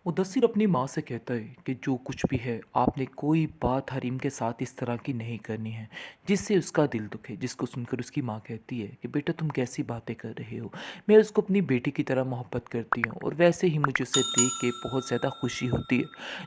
मुदस्सिर अपनी माँ से कहता है कि जो कुछ भी है आपने कोई बात हरीम के साथ इस तरह की नहीं करनी है जिससे उसका दिल दुखे। जिसको सुनकर उसकी माँ कहती है कि बेटा तुम कैसी बातें कर रहे हो, मैं उसको अपनी बेटी की तरह मोहब्बत करती हूँ और वैसे ही मुझे उसे देख के बहुत ज़्यादा खुशी होती है,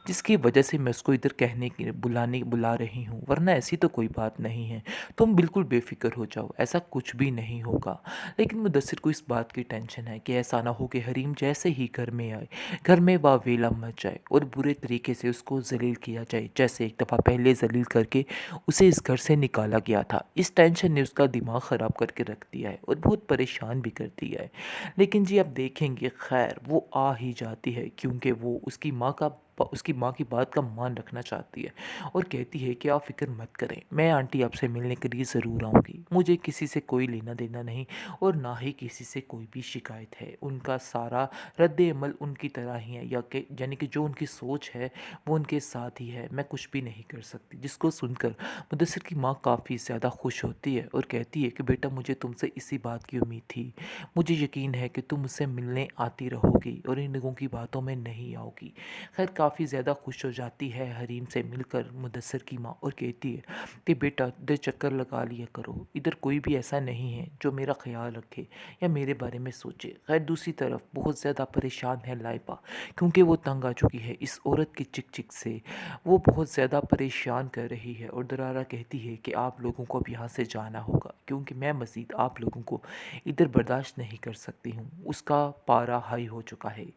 जिसकी वजह से मैं उसको इधर कहने की बुला रही हूँ, वरना ऐसी तो कोई बात नहीं है। तुम बिल्कुल बेफिक्र हो जाओ, ऐसा कुछ भी नहीं होगा। लेकिन मुदस्सिर को इस बात की टेंशन है कि ऐसा ना हो कि हरीम जैसे ही घर में आए, घर में वावेला मच जाए और बुरे तरीके से उसको ज़लील किया जाए, जैसे एक दफ़ा पहले ज़लील करके उसे इस घर से निकाला गया था। इस टेंशन ने उसका दिमाग ख़राब करके रख दिया है और बहुत परेशान भी कर दिया है। लेकिन जी आप देखेंगे, खैर वो आ ही जाती है क्योंकि वो उसकी माँ की बात का मान रखना चाहती है और कहती है कि आप फ़िक्र मत करें, मैं आंटी आपसे मिलने के लिए ज़रूर आऊँगी। मुझे किसी से कोई लेना देना नहीं और ना ही किसी से कोई भी शिकायत है। उनका सारा रद्द-ए-अमल उनकी तरह ही है, या कि यानी कि जो उनकी सोच है वो उनके साथ ही है, मैं कुछ भी नहीं कर सकती। जिसको सुनकर मुदस्सिर की माँ काफ़ी ज़्यादा खुश होती है और कहती है कि बेटा मुझे तुमसे इसी बात की उम्मीद थी। मुझे यकीन है कि तुम मुझसे मिलने आती रहोगी और इन लोगों की बातों में नहीं आओगी। खैर काफ़ी ज़्यादा खुश हो जाती है हरीम से मिलकर मुदस्सिर की माँ और कहती है कि बेटा इधर चक्कर लगा लिया करो, इधर कोई भी ऐसा नहीं है जो मेरा ख्याल रखे या मेरे बारे में सोचे। खैर दूसरी तरफ बहुत ज़्यादा परेशान है लाइबा, क्योंकि वो तंग आ चुकी है इस औरत की चिक चिक से। वो बहुत ज़्यादा परेशान कर रही है और दरारा कहती है कि आप लोगों को अब यहाँ से जाना होगा, क्योंकि मैं मज़ीद आप लोगों को इधर बर्दाश्त नहीं कर सकती हूँ। उसका पारा हाई हो चुका है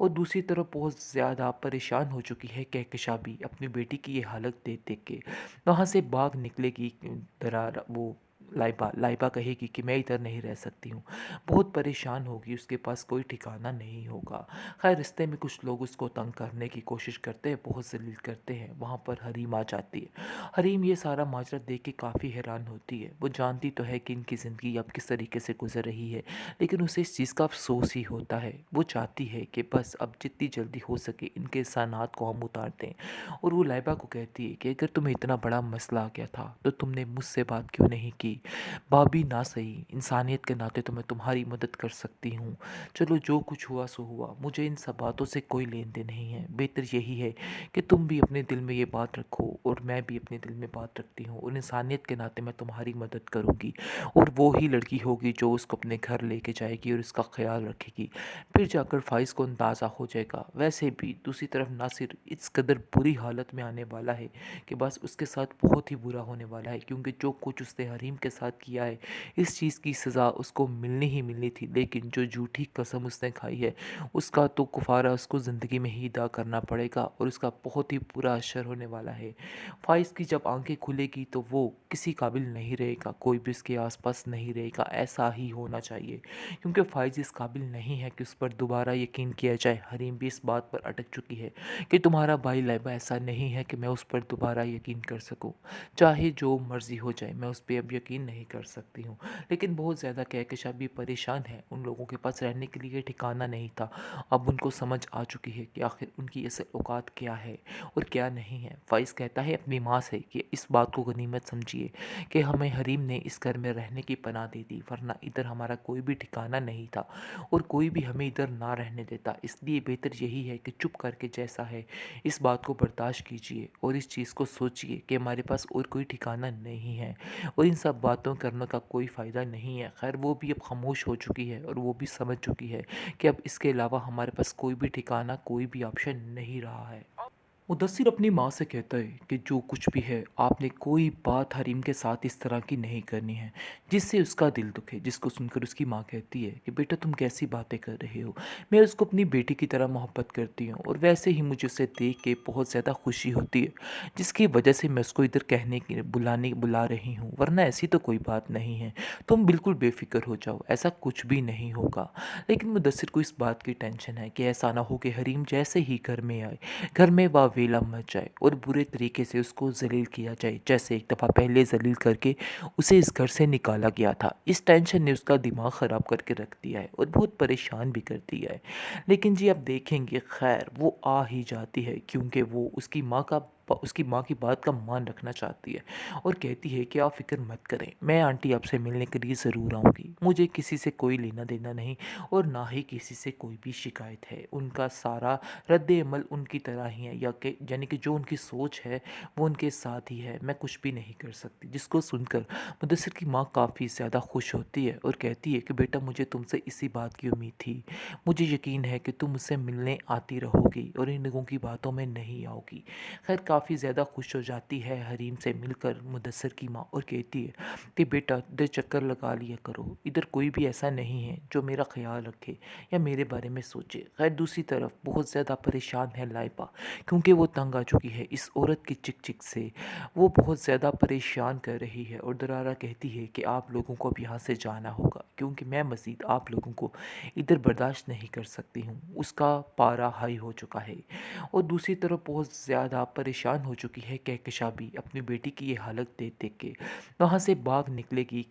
और दूसरी तरफ बहुत ज़्यादा परेशान हो चुकी है कहकशा भी अपनी बेटी की ये हालत देख देख के। वहाँ से भाग निकलेगी दरारा, वो लाइबा लाइबा कहेगी कि मैं इधर नहीं रह सकती हूँ। बहुत परेशान होगी, उसके पास कोई ठिकाना नहीं होगा। खैर रिश्ते में कुछ लोग उसको तंग करने की कोशिश करते हैं, बहुत ज़लील करते हैं। वहाँ पर हरीम आ जाती है। हरीम ये सारा माजरा देख के काफ़ी हैरान होती है। वो जानती तो है कि इनकी ज़िंदगी अब किस तरीके से गुजर रही है, लेकिन उसे इस चीज़ का अफसोस ही होता है। वो चाहती है कि बस अब जितनी जल्दी हो सके इनके एहसानात को हम उतार दें। और वो लाइबा को कहती है कि अगर तुम्हें इतना बड़ा मसला आ गया था तो तुमने मुझसे बात क्यों नहीं की। भाभी ना सही, इंसानियत के नाते तो मैं तुम्हारी मदद कर सकती हूँ। चलो जो कुछ हुआ सो हुआ, मुझे इन सब बातों से कोई लेन देन नहीं है। बेहतर यही है कि तुम भी अपने दिल में ये बात रखो और मैं भी अपने दिल में बात रखती हूँ, और इंसानियत के नाते मैं तुम्हारी मदद करूँगी और वो ही लड़की होगी जो उसको अपने घर लेके जाएगी और उसका ख्याल रखेगी। फिर जाकर फाइज को अंदाज़ा हो जाएगा। वैसे भी दूसरी तरफ नासिर इस कदर बुरी हालत में आने वाला है कि बस उसके साथ बहुत ही बुरा होने वाला है, क्योंकि जो कुछ उसने हरीम के साथ किया है इस चीज़ की सज़ा उसको मिलनी ही मिलनी थी। लेकिन जो झूठी कसम उसने खाई है उसका तो कुफारा उसको ज़िंदगी में ही अदा करना पड़ेगा और उसका बहुत ही बुरा असर होने वाला है। फ़ाइज़ की जब आंखें खुलेगी तो वो किसी काबिल नहीं रहेगा, कोई भी उसके आसपास नहीं रहेगा। ऐसा ही होना चाहिए, क्योंकि फ़ाइज़ इस काबिल नहीं है कि उस पर दोबारा यकीन किया जाए। हरीम भी इस बात पर अटक चुकी है कि तुम्हारा भाई लाइबा ऐसा नहीं है कि मैं उस पर दोबारा यकीन कर सकूं। चाहे जो मर्ज़ी हो जाए मैं उस पर अब यकीन नहीं कर सकती हूँ। लेकिन बहुत ज़्यादा कहकशा भी परेशान है, उन लोगों के पास रहने के लिए ठिकाना नहीं था। अब उनको समझ आ चुकी है कि आखिर उनकी असल औकात क्या है और क्या नहीं है। फ़ाइज़ कहता है अपनी माँ से कि इस बात को गनीमत समझिए कि हमें हरीम ने इस घर में रहने की पनाह दे दी, वरना इधर हमारा कोई भी ठिकाना नहीं था और कोई भी हमें इधर ना रहने देता। इसलिए बेहतर यही है कि चुप करके जैसा है इस बात को बर्दाश्त कीजिए और इस चीज़ को सोचिए कि हमारे पास और कोई ठिकाना नहीं है और इन सब बातों करने का कोई फ़ायदा नहीं है। खैर वो भी अब खामोश हो चुकी है और वो भी समझ चुकी है कि अब इसके अलावा हमारे पास कोई भी ठिकाना, कोई भी ऑप्शन नहीं रहा है। मुदस्सिर अपनी माँ से कहता है कि जो कुछ भी है आपने कोई बात हरीम के साथ इस तरह की नहीं करनी है जिससे उसका दिल दुखे। जिसको सुनकर उसकी माँ कहती है कि बेटा तुम कैसी बातें कर रहे हो, मैं उसको अपनी बेटी की तरह मोहब्बत करती हूँ और वैसे ही मुझे उसे देख के बहुत ज़्यादा खुशी होती है, जिसकी वजह से मैं उसको इधर कहने की बुला रही हूँ, वरना ऐसी तो कोई बात नहीं है। तुम बिल्कुल बेफिक्र हो जाओ, ऐसा कुछ भी नहीं होगा। लेकिन मुदस्सिर को इस बात की टेंशन है कि ऐसा ना हो कि हरीम जैसे ही घर में आए, घर में वावेला मच जाए और बुरे तरीके से उसको ज़लील किया जाए, जैसे एक दफ़ा पहले ज़लील करके उसे इस घर से निकाला गया था। इस टेंशन ने उसका दिमाग ख़राब करके रख दिया है और बहुत परेशान भी कर दिया है। लेकिन जी आप देखेंगे, खैर वो आ ही जाती है क्योंकि वो उसकी माँ का उसकी माँ की बात का मान रखना चाहती है और कहती है कि आप फ़िक्र मत करें, मैं आंटी आपसे मिलने के लिए ज़रूर आऊँगी। मुझे किसी से कोई लेना-देना नहीं और ना ही किसी से कोई भी शिकायत है। उनका सारा रद्द-ए-अमल उनकी तरह ही है, या कि यानी कि जो उनकी सोच है वो उनके साथ ही है, मैं कुछ भी नहीं कर सकती। जिसको सुनकर मुदस्सिर की माँ काफ़ी ज़्यादा खुश होती है और कहती है कि बेटा, मुझे तुमसे इसी बात की उम्मीद थी। मुझे यकीन है कि तुम मुझसे मिलने आती रहोगी और इन लोगों की बातों में नहीं आओगी। खैर काफ़ी ज़्यादा खुश हो जाती है हरीम से मिलकर मुदस्सिर की माँ और कहती है कि बेटा, इधर चक्कर लगा लिया करो, इधर कोई भी ऐसा नहीं है जो मेरा ख्याल रखे या मेरे बारे में सोचे। खैर दूसरी तरफ बहुत ज़्यादा परेशान है लाइबा, क्योंकि वो तंग आ चुकी है इस औरत की चिक चिक से। वो बहुत ज़्यादा परेशान कर रही है और दरारा कहती है कि आप लोगों को अब यहाँ से जाना होगा, क्योंकि मैं मज़ीद आप लोगों को इधर बर्दाश्त नहीं कर सकती हूँ। उसका पारा हाई हो चुका है। और दूसरी तरफ बहुत ज़्यादा परेशान हो चुकी है कहकशा भी अपनी बेटी की ये हालत देख देख के। वहाँ से भाग निकलेगी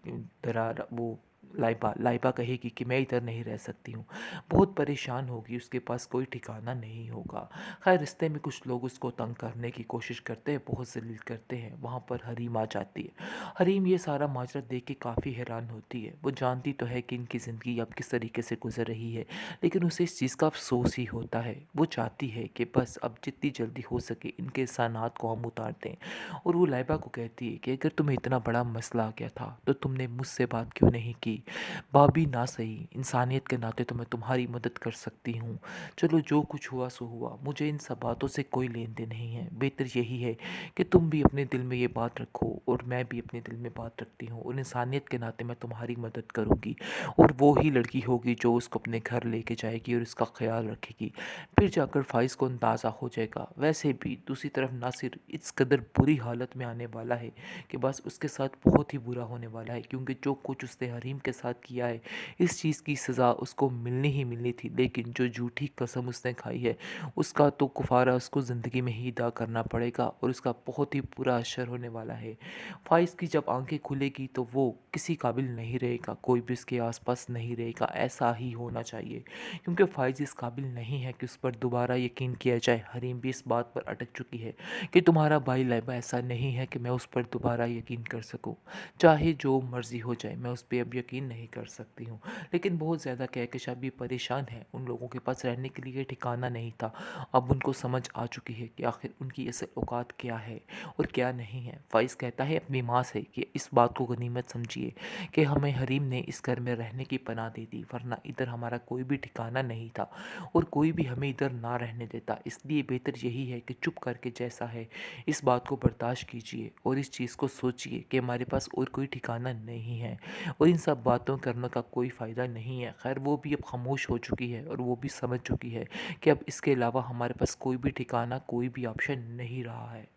दरार वो लाइबा लाइबा कहेगी कि मैं इधर नहीं रह सकती हूँ। बहुत परेशान होगी, उसके पास कोई ठिकाना नहीं होगा। खैर रिश्ते में कुछ लोग उसको तंग करने की कोशिश करते हैं, बहुत ज़लील करते हैं। वहाँ पर हरीम आ जाती है। हरीम ये सारा माजरा देख के काफ़ी हैरान होती है। वो जानती तो है कि इनकी ज़िंदगी अब किस तरीके से गुजर रही है, लेकिन उसे इस चीज़ का अफ़सोस ही होता है। वो चाहती है कि बस अब जितनी जल्दी हो सके इनके एहसानात को हम उतार दें। और वो लाइबा को कहती है कि अगर तुम्हें इतना बड़ा मसला आ गया था तो तुमने मुझसे बात क्यों नहीं की। भाभी ना सही, इंसानियत के नाते तो मैं तुम्हारी मदद कर सकती हूँ। चलो जो कुछ हुआ सो हुआ, मुझे इन सब बातों से कोई लेन देन नहीं है। बेहतर यही है कि तुम भी अपने दिल में ये बात रखो और मैं भी अपने दिल में बात रखती हूँ, और इंसानियत के नाते मैं तुम्हारी मदद करूँगी। और वो ही लड़की होगी जो उसको अपने घर लेके जाएगी और उसका ख्याल रखेगी। फिर जाकर फ़ाइज़ को अंदाज़ा हो जाएगा। वैसे भी दूसरी तरफ नासिर इस कदर बुरी हालत में आने वाला है कि बस उसके साथ बहुत ही बुरा होने वाला है, क्योंकि जो कुछ उसने हरीम के साथ किया है इस चीज़ की सज़ा उसको मिलनी ही मिलनी थी। लेकिन जो झूठी कसम उसने खाई है उसका तो कुफारा उसको ज़िंदगी में ही अदा करना पड़ेगा और उसका बहुत ही बुरा असर होने वाला है। फ़ाइज़ की जब आंखें खुलेगी तो वो किसी काबिल नहीं रहेगा, कोई भी उसके आसपास नहीं रहेगा। ऐसा ही होना चाहिए, क्योंकि फ़ाइज़ इस काबिल नहीं है कि उस पर दोबारा यकीन किया जाए। हरीम भी इस बात पर अटक चुकी है कि तुम्हारा भाई लाइबा ऐसा नहीं है कि मैं उस पर दोबारा यकीन कर सकूं। चाहे जो मर्ज़ी हो जाए मैं उस पे अब यकीन नहीं कर सकती हूँ। लेकिन बहुत ज़्यादा कहकशा भी परेशान है, उन लोगों के पास रहने के लिए ठिकाना नहीं था। अब उनको समझ आ चुकी है कि आखिर उनकी असल औकात क्या है और क्या नहीं है। फ़ाइज़ कहता है अपनी माँ से कि इस बात को गनीमत समझिए कि हमें हरीम ने इस घर में रहने की पनाह दे दी, वरना इधर हमारा कोई भी ठिकाना नहीं था और कोई भी हमें इधर ना रहने देता। इसलिए बेहतर यही है कि चुप करके जैसा है इस बात को बर्दाश्त कीजिए और इस चीज़ को सोचिए कि हमारे पास और कोई ठिकाना नहीं है और इन सब बातों करने का कोई फ़ायदा नहीं है। खैर वो भी अब खामोश हो चुकी है और वो भी समझ चुकी है कि अब इसके अलावा हमारे पास कोई भी ठिकाना, कोई भी ऑप्शन नहीं रहा है।